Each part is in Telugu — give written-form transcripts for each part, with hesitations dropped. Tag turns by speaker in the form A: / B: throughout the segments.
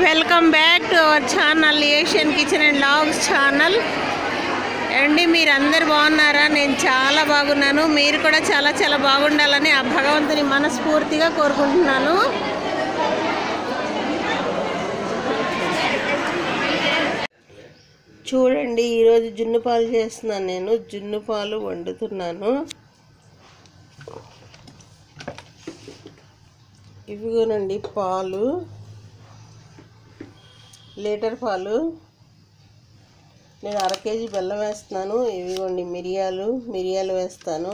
A: Welcome back to our channel Asian kitchen and vlogs channel అండి. మీరందరు బాగున్నారా? నేను చాలా బాగున్నాను. మీరు కూడా చాలా చాలా బాగుండాలని ఆ భగవంతుని మనస్ఫూర్తిగా కోరుకుంటున్నాను. చూడండి, ఈరోజు జున్ను పాలు చేస్తున్నాను. నేను జున్ను పాలు వండుతున్నాను. ఇవిగోనండి పాలు, లీటర్ పాలు. నేను 1/2 కేజీ బెల్లం వేస్తున్నాను. ఇవిగోండి మిరియాలు వేస్తాను.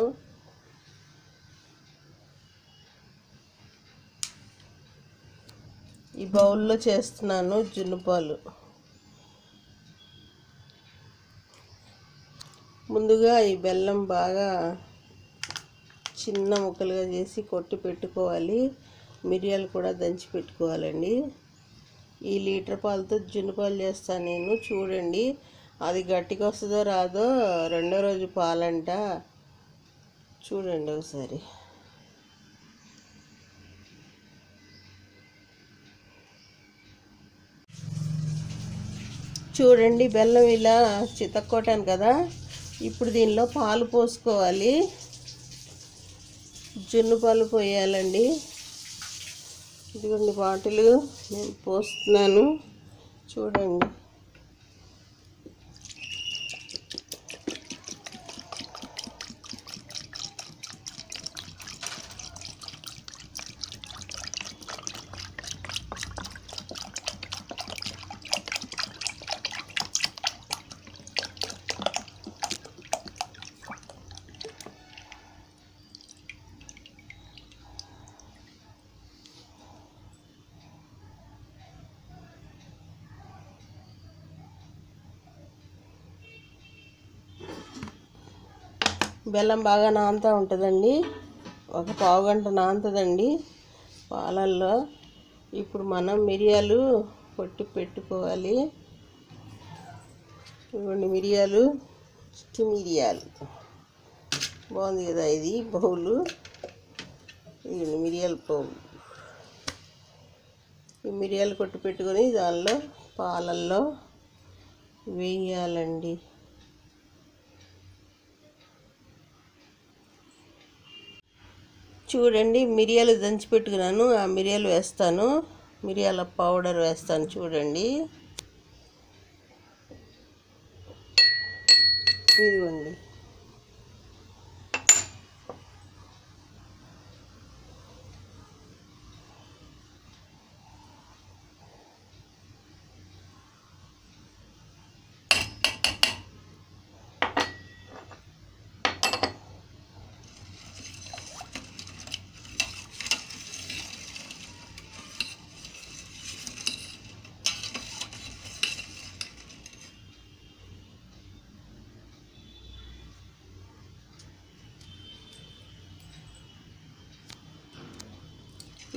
A: ఈ బౌల్లో చేస్తున్నాను జున్ను పాలు. ముందుగా ఈ బెల్లం బాగా చిన్న ముక్కలుగా చేసి కొట్టి పెట్టుకోవాలి. మిరియాలు కూడా దంచి పెట్టుకోవాలండి. ఈ లీటర్ పాలతో జున్ను పాలు చేస్తాను నేను. చూడండి, అది గట్టిగా వస్తుందో రాదో రెండో రోజు పాలంట. చూడండి ఒకసారి. చూడండి, బెల్లం ఇలా చితక్కొట్టాను కదా. ఇప్పుడు దీనిలో పాలు పోసుకోవాలి. జున్ను పాలు పోయాలండి. ఇదిగోండి బాటిల్ నేను పోస్తున్నాను. చూడండి, బెల్లం బాగా నానుతూ ఉంటుందండి. ఒక పావు గంట నానుతుందండి పాలల్లో. ఇప్పుడు మనం మిరియాలు కొట్టి పెట్టుకోవాలి. ఇవ్వండి మిరియాలు, చిట్టి మిరియాలు. బాగుంది కదా ఇది బౌలు. ఇవ్వండి మిరియాల బౌలు. ఈ మిరియాలు కొట్టి పెట్టుకొని దానిలో పాలల్లో వేయాలండి. చూడండి, మిరియాలు దంచి పెట్టుకున్నాను. ఆ మిరియాలు వేస్తాను. మిరియాల పౌడర్ వేస్తాను. చూడండి, ఇదిగోండి.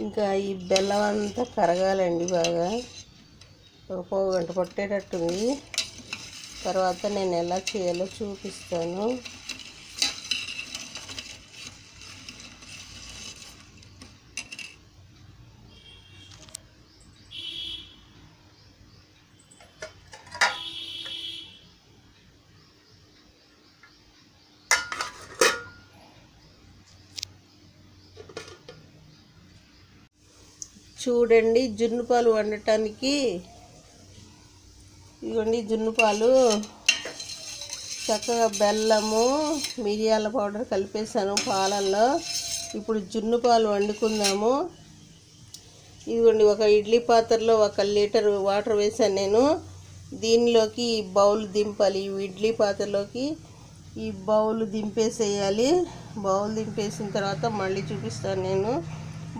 A: ఇంకా ఈ బెల్లం అంతా కరగాలండి బాగా. ఒక పావు గంట పట్టేటట్టుంది. తర్వాత నేను ఎలా చేయాలో చూపిస్తాను. చూడండి, జున్ను పాలు వండటానికి ఇవ్వండి జున్ను పాలు. చక్కగా బెల్లము, మిరియాల పౌడర్ కలిపేసాను పాలల్లో. ఇప్పుడు జున్ను పాలు వండుకుందాము. ఇదిగోండి, ఒక ఇడ్లీ పాత్రలో 1 లీటర్ వాటర్ వేసాను నేను. దీనిలోకి ఈ బౌల్ దింపాలి. ఈ ఇడ్లీ పాత్రలోకి ఈ బౌల్ దింపేసేయాలి. బౌల్ దింపేసిన తర్వాత మళ్ళీ చూపిస్తాను నేను.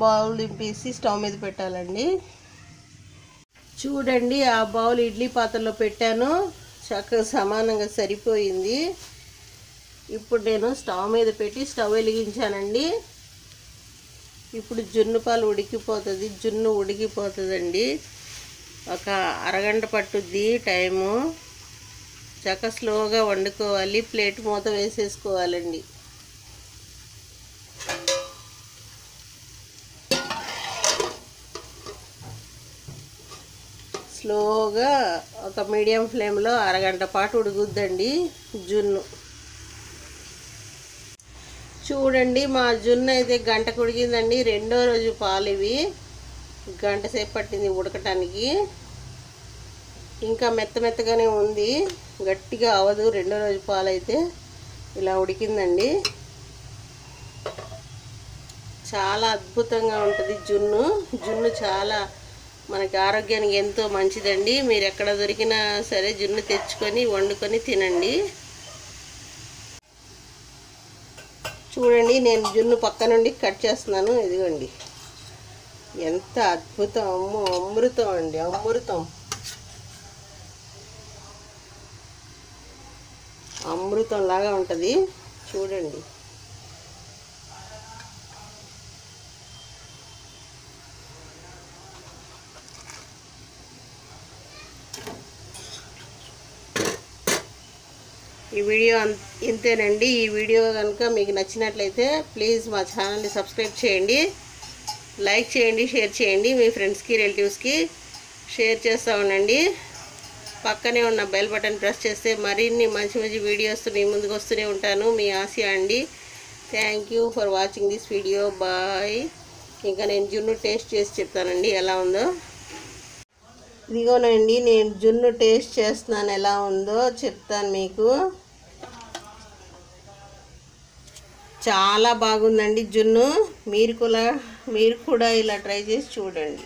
A: బౌల్ దింపేసి స్టవ్ మీద పెట్టాలండి. చూడండి, ఆ బౌల్ ఇడ్లీ పాత్రలో పెట్టాను. చక్కగా సమానంగా సరిపోయింది. ఇప్పుడు నేను స్టవ్ మీద పెట్టి స్టవ్ వెలిగించానండి. ఇప్పుడు జున్ను పాలు ఉడికిపోతుంది. జున్ను ఉడికిపోతుందండి. ఒక అరగంట పట్టుద్ది టైము. చక్కగా స్లోగా వండుకోవాలి. ప్లేట్ మూత వేసేసుకోవాలండి. స్లోగా ఒక మీడియం ఫ్లేమ్లో అరగంట పాటు ఉడుకుద్దండి జున్ను. చూడండి మా జున్ను అయితే గంటకు ఉడికిందండి. రెండో రోజు పాలు ఇవి. గంట సేపు పట్టింది ఉడకటానికి. ఇంకా మెత్తగానే ఉంది, గట్టిగా అవ్వదు. రెండో రోజు పాలు అయితే ఇలా ఉడికిందండి. చాలా అద్భుతంగా ఉంటుంది జున్ను చాలా మనకి ఆరోగ్యానికి ఎంతో మంచిదండి. మీరు ఎక్కడ దొరికినా సరే జున్ను తెచ్చుకొని వండుకొని తినండి. చూడండి నేను జున్ను పక్క నుండి కట్ చేస్తున్నాను. ఇదిగోండి ఎంత అద్భుతం, అమ్మో అమృతం అండి, అమృతం లాగా ఉంటుంది. చూడండి ఈ వీడియో ఇంతేనండి. ఈ వీడియో కనుక మీకు నచ్చినట్లయితే ప్లీజ్ మా ఛానల్ని సబ్స్క్రైబ్ చేయండి, లైక్ చేయండి, షేర్ చేయండి. మీ ఫ్రెండ్స్కి రిలేటివ్స్కి షేర్ చేస్తూ ఉండండి. పక్కనే ఉన్న బెల్ బటన్ ప్రెస్ చేస్తే మరిన్ని మంచి వీడియోస్ మీ ముందుకు వస్తూనే ఉంటాను. మీ ఆసియా అండి. Thank you for watching this video. Bye. ఇంకా నేను జున్ను టేస్ట్ చేసి చెప్తానండి ఎలా ఉందో. ఇదిగోనండి నేను జున్ను టేస్ట్ చేస్తున్నాను, ఎలా ఉందో చెప్తాను మీకు. చాలా బాగుందండి జున్ను. మీరు కూడా ఇలా ట్రై చేసి చూడండి.